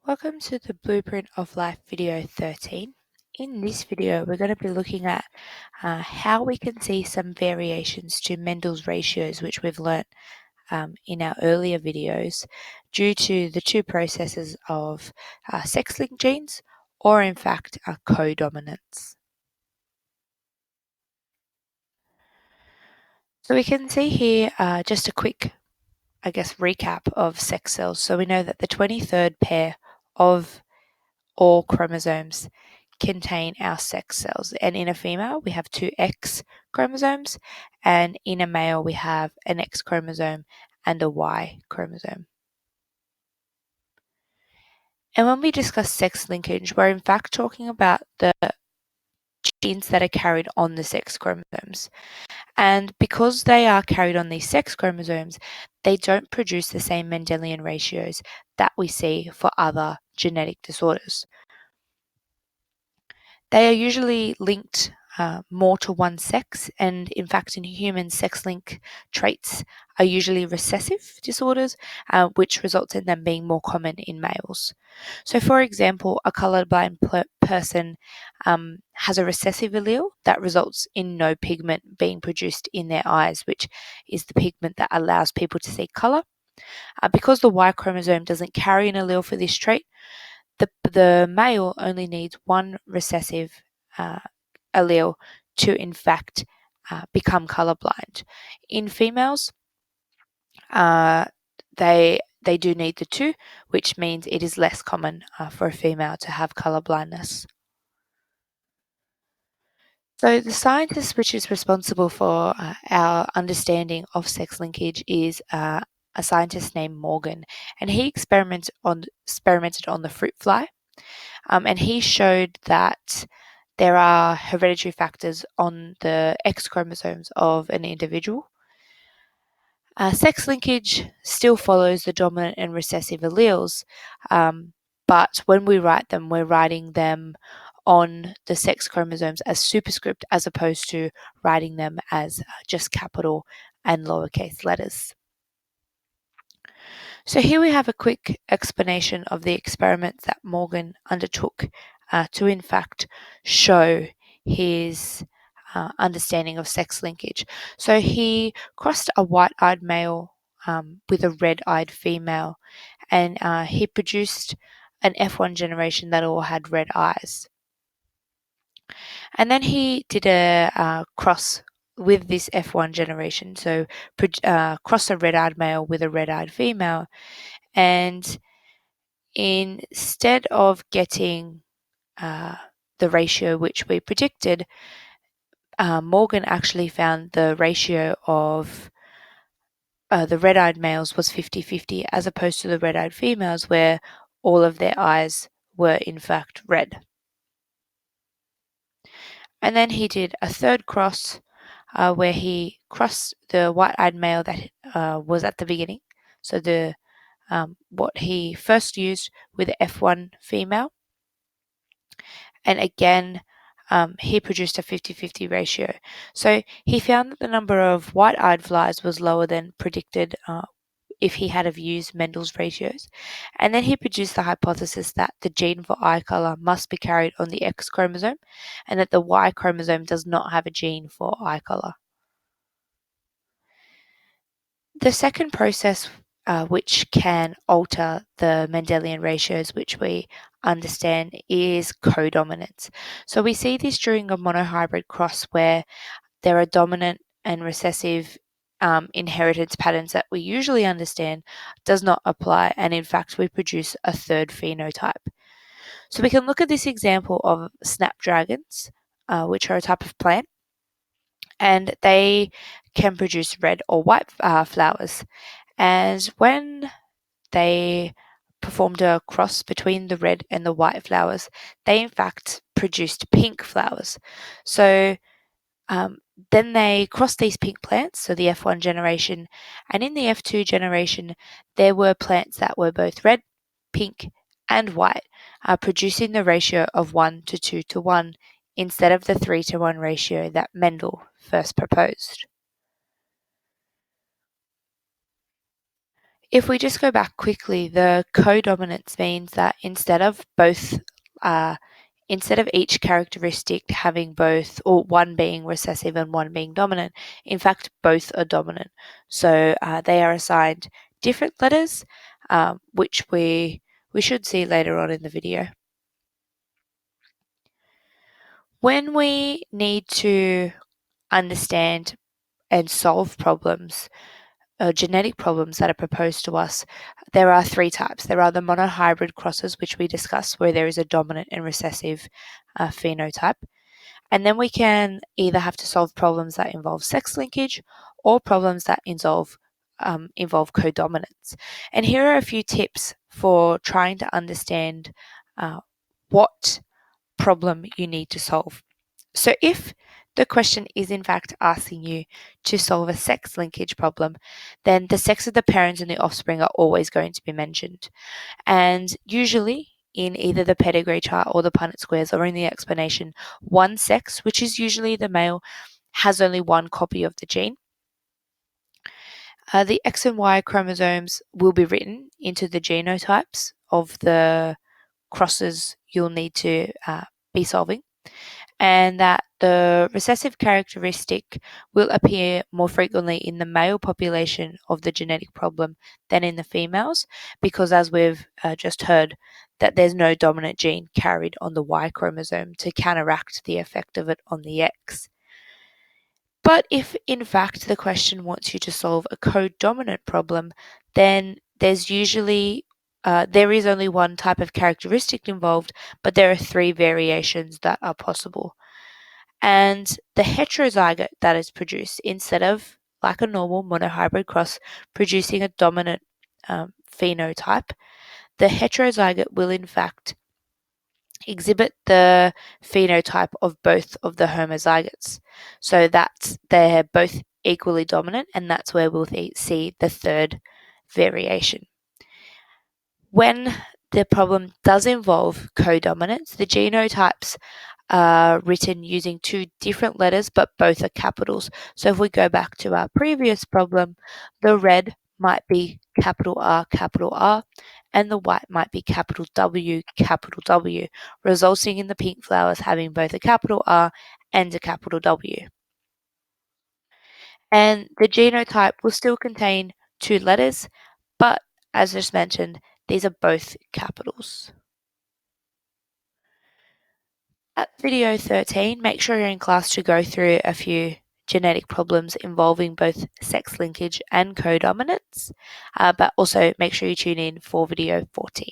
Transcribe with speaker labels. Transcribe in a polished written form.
Speaker 1: Welcome to the Blueprint of Life video 13. In this video, we're going to be looking at how we can see some variations to Mendel's ratios, which we've learnt in our earlier videos, due to the two processes of sex-linked genes, or in fact, codominance. So we can see here just a quick, recap of sex cells. So we know that the 23rd pair of all chromosomes contain our sex cells, and in a female we have two X chromosomes, and in a male we have an X chromosome and a Y chromosome. And when we discuss sex linkage, we're in fact talking about the genes that are carried on the sex chromosomes. And because they are carried on these sex chromosomes, they don't produce the same Mendelian ratios that we see for other genetic disorders. They are usually linked more to one sex, and in fact in humans, sex-linked traits are usually recessive disorders, which results in them being more common in males. So for example, a colorblind person has a recessive allele that results in no pigment being produced in their eyes, which is the pigment that allows people to see color. Because the Y chromosome doesn't carry an allele for this trait, the male only needs one recessive allele to in fact become colorblind. In females, they do need the two, which means it is less common for a female to have colorblindness. So the scientist which is responsible for our understanding of sex linkage is a scientist named Morgan, and he experimented on the fruit fly, and he showed that there are hereditary factors on the X chromosomes of an individual. Sex linkage still follows the dominant and recessive alleles, but when we write them, we're writing them on the sex chromosomes as superscript, as opposed to writing them as just capital and lowercase letters. So here we have a quick explanation of the experiments that Morgan undertook to in fact show his understanding of sex linkage. So he crossed a white-eyed male with a red-eyed female, and he produced an F1 generation that all had red eyes. And then he did a cross with this F1 generation, so cross a red-eyed male with a red-eyed female, and instead of getting the ratio which we predicted, Morgan actually found the ratio of the red-eyed males was 50-50, as opposed to the red-eyed females where all of their eyes were in fact red. And then he did a third cross where he crossed the white-eyed male that was at the beginning, so the what he first used with the F1 female, and again he produced a 50-50 ratio. So he found that the number of white-eyed flies was lower than predicted if he had have used Mendel's ratios. And then he produced the hypothesis that the gene for eye color must be carried on the X chromosome, and that the Y chromosome does not have a gene for eye color. The second process which can alter the Mendelian ratios, which we understand, is codominance. So we see this during a monohybrid cross where there are dominant and recessive inheritance patterns that we usually understand does not apply, and in fact we produce a third phenotype. So we can look at this example of snapdragons, which are a type of plant, and they can produce red or white flowers. And when they performed a cross between the red and the white flowers, they in fact produced pink flowers. So then they crossed these pink plants, so the F1 generation, and in the F2 generation, there were plants that were both red, pink, and white, producing the ratio of 1:2:1 instead of the 3:1 ratio that Mendel first proposed. If we just go back quickly, the codominance means that instead of each characteristic having both, or one being recessive and one being dominant, in fact, both are dominant. So they are assigned different letters, which we should see later on in the video. When we need to understand and solve problems, genetic problems that are proposed to us, there are three types. There are the monahybrid crosses, which we discussed, where there is a dominant and recessive phenotype. And then we can either have to solve problems that involve sex linkage or problems that involve codominance. And here are a few tips for trying to understand what problem you need to solve. So if the question is in fact asking you to solve a sex linkage problem, then the sex of the parents and the offspring are always going to be mentioned. And usually in either the pedigree chart or the Punnett squares or in the explanation, one sex, which is usually the male, has only one copy of the gene. The X and Y chromosomes will be written into the genotypes of the crosses you'll need to be solving, and that the recessive characteristic will appear more frequently in the male population of the genetic problem than in the females, because as we've just heard, that there's no dominant gene carried on the Y chromosome to counteract the effect of it on the X. But if in fact the question wants you to solve a codominant problem, then there's usually there is only one type of characteristic involved, but there are three variations that are possible. And the heterozygote that is produced, instead of like a normal monohybrid cross producing a dominant phenotype, the heterozygote will in fact exhibit the phenotype of both of the homozygotes. So they're both equally dominant, and that's where we'll see the third variation. When the problem does involve codominance, the genotypes are written using two different letters, but both are capitals. So if we go back to our previous problem, the red might be capital R, and the white might be capital W, resulting in the pink flowers having both a capital R and a capital W. And the genotype will still contain two letters, but as just mentioned, these are both capitals. At video 13, make sure you're in class to go through a few genetic problems involving both sex linkage and codominance, but also make sure you tune in for video 14.